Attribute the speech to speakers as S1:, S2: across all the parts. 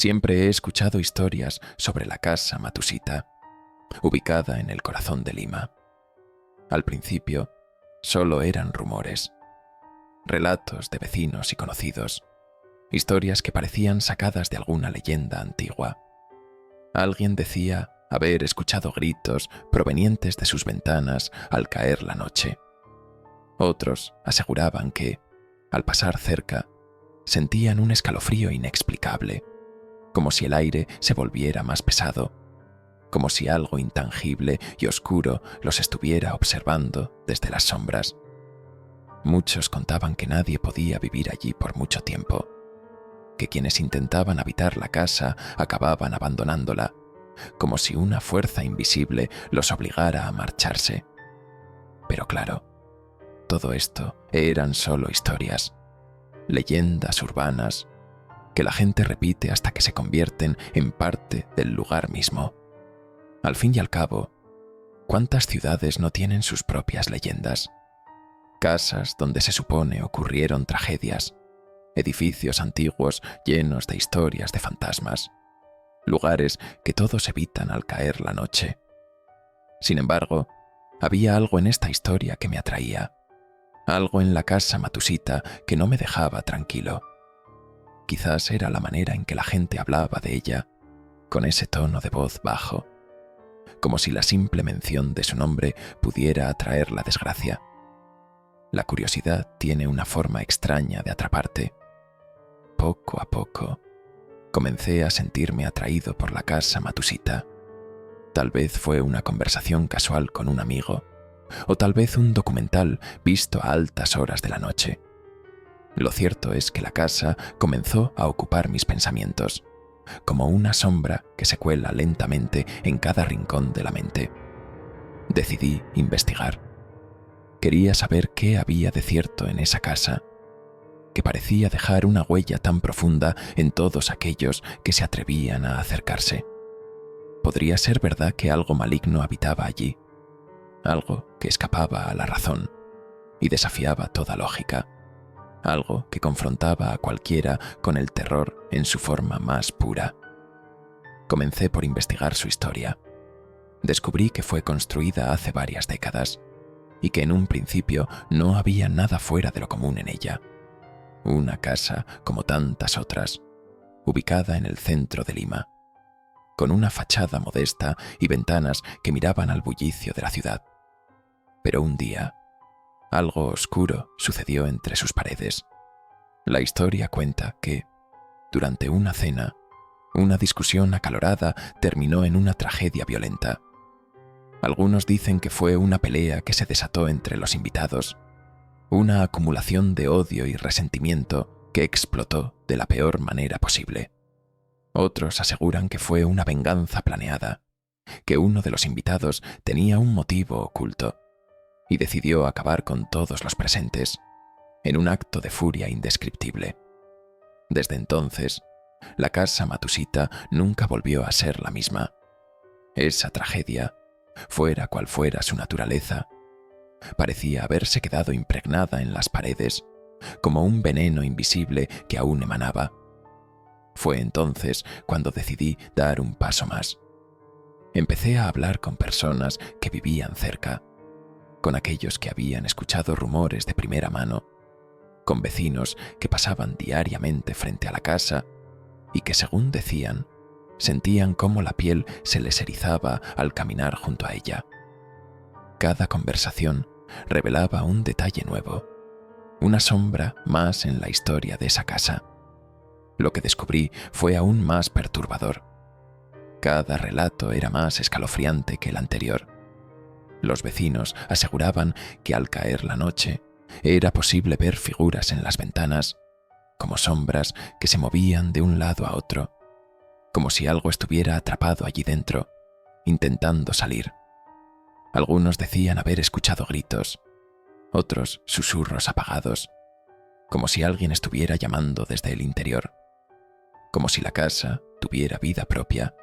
S1: Siempre he escuchado historias sobre la casa Matusita, ubicada en el corazón de Lima. Al principio, solo eran rumores, relatos de vecinos y conocidos, historias que parecían sacadas de alguna leyenda antigua. Alguien decía haber escuchado gritos provenientes de sus ventanas al caer la noche. Otros aseguraban que, al pasar cerca, sentían un escalofrío inexplicable, como si el aire se volviera más pesado, como si algo intangible y oscuro los estuviera observando desde las sombras. Muchos contaban que nadie podía vivir allí por mucho tiempo, que quienes intentaban habitar la casa acababan abandonándola, como si una fuerza invisible los obligara a marcharse. Pero claro, todo esto eran solo historias, leyendas urbanas, que la gente repite hasta que se convierten en parte del lugar mismo. Al fin y al cabo, ¿cuántas ciudades no tienen sus propias leyendas? Casas donde se supone ocurrieron tragedias, edificios antiguos llenos de historias de fantasmas, lugares que todos evitan al caer la noche. Sin embargo, había algo en esta historia que me atraía, algo en la casa Matusita que no me dejaba tranquilo. Quizás era la manera en que la gente hablaba de ella, con ese tono de voz bajo, como si la simple mención de su nombre pudiera atraer la desgracia. La curiosidad tiene una forma extraña de atraparte. Poco a poco, comencé a sentirme atraído por la casa Matusita. Tal vez fue una conversación casual con un amigo, o tal vez un documental visto a altas horas de la noche. Lo cierto es que la casa comenzó a ocupar mis pensamientos, como una sombra que se cuela lentamente en cada rincón de la mente. Decidí investigar. Quería saber qué había de cierto en esa casa, que parecía dejar una huella tan profunda en todos aquellos que se atrevían a acercarse. ¿Podría ser verdad que algo maligno habitaba allí? Algo que escapaba a la razón y desafiaba toda lógica. Algo que confrontaba a cualquiera con el terror en su forma más pura. Comencé por investigar su historia. Descubrí que fue construida hace varias décadas y que en un principio no había nada fuera de lo común en ella. Una casa como tantas otras, ubicada en el centro de Lima, con una fachada modesta y ventanas que miraban al bullicio de la ciudad. Pero un día, algo oscuro sucedió entre sus paredes. La historia cuenta que, durante una cena, una discusión acalorada terminó en una tragedia violenta. Algunos dicen que fue una pelea que se desató entre los invitados, una acumulación de odio y resentimiento que explotó de la peor manera posible. Otros aseguran que fue una venganza planeada, que uno de los invitados tenía un motivo oculto y decidió acabar con todos los presentes, en un acto de furia indescriptible. Desde entonces, la casa Matusita nunca volvió a ser la misma. Esa tragedia, fuera cual fuera su naturaleza, parecía haberse quedado impregnada en las paredes, como un veneno invisible que aún emanaba. Fue entonces cuando decidí dar un paso más. Empecé a hablar con personas que vivían cerca, con aquellos que habían escuchado rumores de primera mano, con vecinos que pasaban diariamente frente a la casa y que, según decían, sentían cómo la piel se les erizaba al caminar junto a ella. Cada conversación revelaba un detalle nuevo, una sombra más en la historia de esa casa. Lo que descubrí fue aún más perturbador. Cada relato era más escalofriante que el anterior. Los vecinos aseguraban que al caer la noche era posible ver figuras en las ventanas, como sombras que se movían de un lado a otro, como si algo estuviera atrapado allí dentro, intentando salir. Algunos decían haber escuchado gritos, otros susurros apagados, como si alguien estuviera llamando desde el interior, como si la casa tuviera vida propia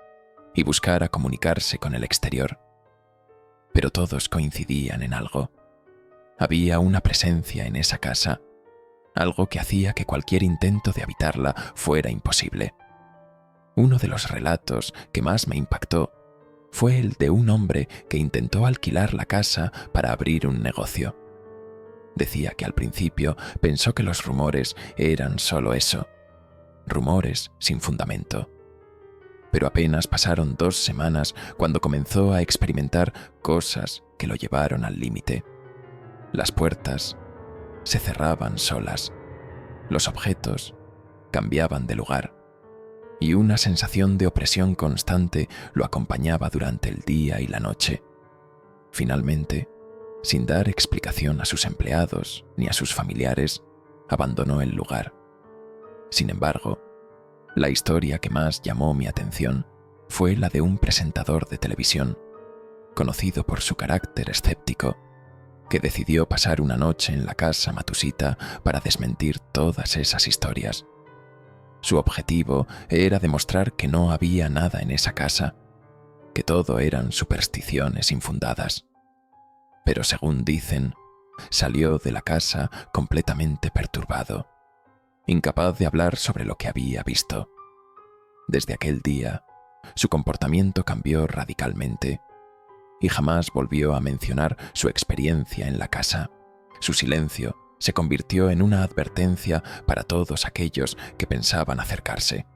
S1: y buscara comunicarse con el exterior. Pero todos coincidían en algo. Había una presencia en esa casa, algo que hacía que cualquier intento de habitarla fuera imposible. Uno de los relatos que más me impactó fue el de un hombre que intentó alquilar la casa para abrir un negocio. Decía que al principio pensó que los rumores eran solo eso, rumores sin fundamento. Pero apenas pasaron 2 semanas cuando comenzó a experimentar cosas que lo llevaron al límite. Las puertas se cerraban solas, los objetos cambiaban de lugar y una sensación de opresión constante lo acompañaba durante el día y la noche. Finalmente, sin dar explicación a sus empleados ni a sus familiares, abandonó el lugar. Sin embargo, la historia que más llamó mi atención fue la de un presentador de televisión, conocido por su carácter escéptico, que decidió pasar una noche en la casa Matsushita para desmentir todas esas historias. Su objetivo era demostrar que no había nada en esa casa, que todo eran supersticiones infundadas. Pero según dicen, salió de la casa completamente perturbado, incapaz de hablar sobre lo que había visto. Desde aquel día, su comportamiento cambió radicalmente y jamás volvió a mencionar su experiencia en la casa. Su silencio se convirtió en una advertencia para todos aquellos que pensaban acercarse,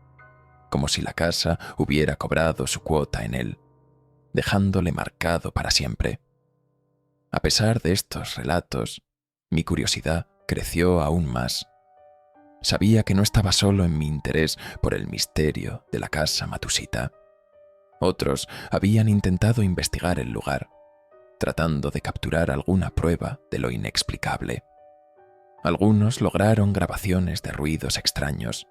S1: como si la casa hubiera cobrado su cuota en él, dejándole marcado para siempre. A pesar de estos relatos, mi curiosidad creció aún más. Sabía que no estaba solo en mi interés por el misterio de la casa Matsushita. Otros habían intentado investigar el lugar, tratando de capturar alguna prueba de lo inexplicable. Algunos lograron grabaciones de ruidos extraños,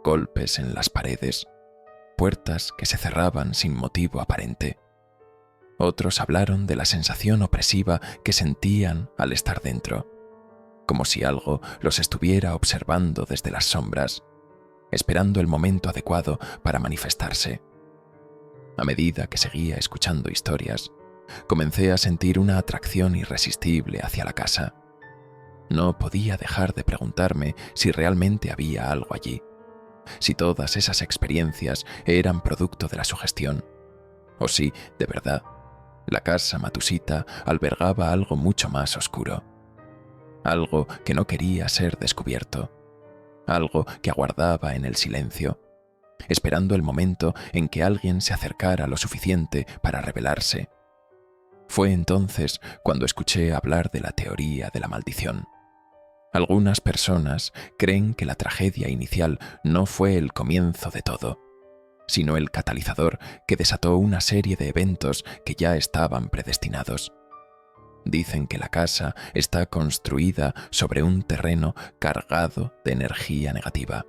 S1: golpes en las paredes, puertas que se cerraban sin motivo aparente. Otros hablaron de la sensación opresiva que sentían al estar dentro, como si algo los estuviera observando desde las sombras, esperando el momento adecuado para manifestarse. A medida que seguía escuchando historias, comencé a sentir una atracción irresistible hacia la casa. No podía dejar de preguntarme si realmente había algo allí, si todas esas experiencias eran producto de la sugestión, o si, de verdad, la casa Matsushita albergaba algo mucho más oscuro, algo que no quería ser descubierto, algo que aguardaba en el silencio, esperando el momento en que alguien se acercara lo suficiente para revelarse. Fue entonces cuando escuché hablar de la teoría de la maldición. Algunas personas creen que la tragedia inicial no fue el comienzo de todo, sino el catalizador que desató una serie de eventos que ya estaban predestinados. Dicen que la casa está construida sobre un terreno cargado de energía negativa,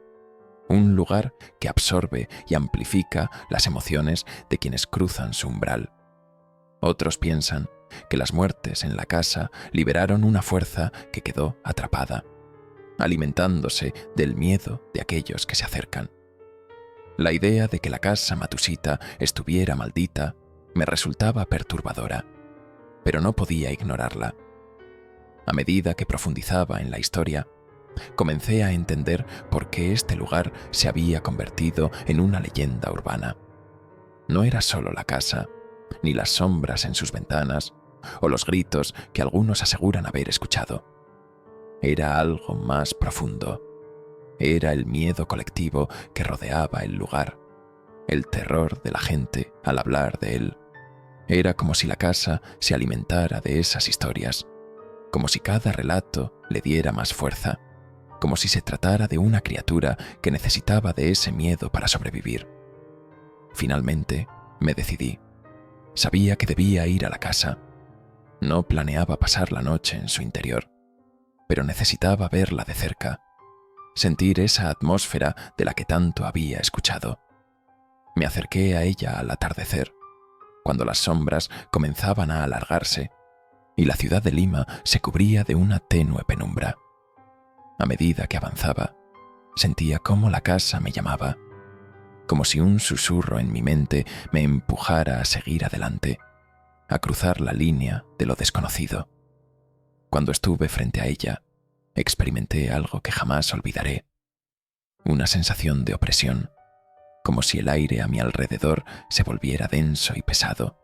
S1: un lugar que absorbe y amplifica las emociones de quienes cruzan su umbral. Otros piensan que las muertes en la casa liberaron una fuerza que quedó atrapada, alimentándose del miedo de aquellos que se acercan. La idea de que la casa Matsushita estuviera maldita me resultaba perturbadora, pero no podía ignorarla. A medida que profundizaba en la historia, comencé a entender por qué este lugar se había convertido en una leyenda urbana. No era solo la casa, ni las sombras en sus ventanas, o los gritos que algunos aseguran haber escuchado. Era algo más profundo. Era el miedo colectivo que rodeaba el lugar, el terror de la gente al hablar de él. Era como si la casa se alimentara de esas historias, como si cada relato le diera más fuerza, como si se tratara de una criatura que necesitaba de ese miedo para sobrevivir. Finalmente, me decidí. Sabía que debía ir a la casa. No planeaba pasar la noche en su interior, pero necesitaba verla de cerca, sentir esa atmósfera de la que tanto había escuchado. Me acerqué a ella al atardecer, cuando las sombras comenzaban a alargarse y la ciudad de Lima se cubría de una tenue penumbra. A medida que avanzaba, sentía cómo la casa me llamaba, como si un susurro en mi mente me empujara a seguir adelante, a cruzar la línea de lo desconocido. Cuando estuve frente a ella, experimenté algo que jamás olvidaré, una sensación de opresión, como si el aire a mi alrededor se volviera denso y pesado,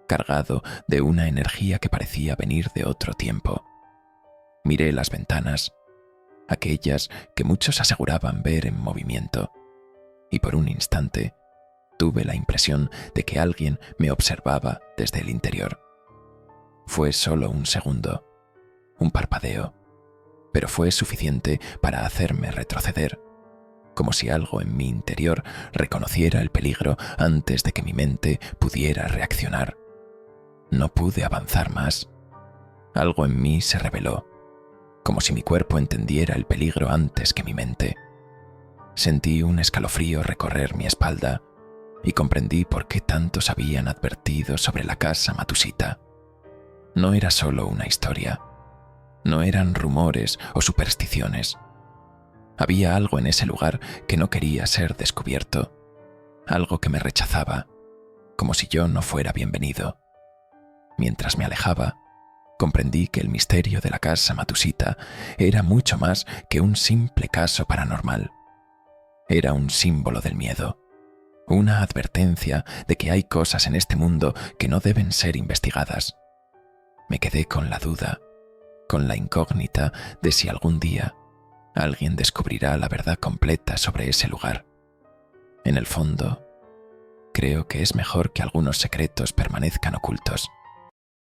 S1: cargado de una energía que parecía venir de otro tiempo. Miré las ventanas, aquellas que muchos aseguraban ver en movimiento, y por un instante tuve la impresión de que alguien me observaba desde el interior. Fue solo un segundo, un parpadeo, pero fue suficiente para hacerme retroceder, como si algo en mi interior reconociera el peligro antes de que mi mente pudiera reaccionar. No pude avanzar más. Algo en mí se rebeló, como si mi cuerpo entendiera el peligro antes que mi mente. Sentí un escalofrío recorrer mi espalda y comprendí por qué tantos habían advertido sobre la casa Matsushita. No era solo una historia, no eran rumores o supersticiones. Había algo en ese lugar que no quería ser descubierto, algo que me rechazaba, como si yo no fuera bienvenido. Mientras me alejaba, comprendí que el misterio de la casa Matsushita era mucho más que un simple caso paranormal. Era un símbolo del miedo, una advertencia de que hay cosas en este mundo que no deben ser investigadas. Me quedé con la duda, con la incógnita de si algún día alguien descubrirá la verdad completa sobre ese lugar. En el fondo, creo que es mejor que algunos secretos permanezcan ocultos.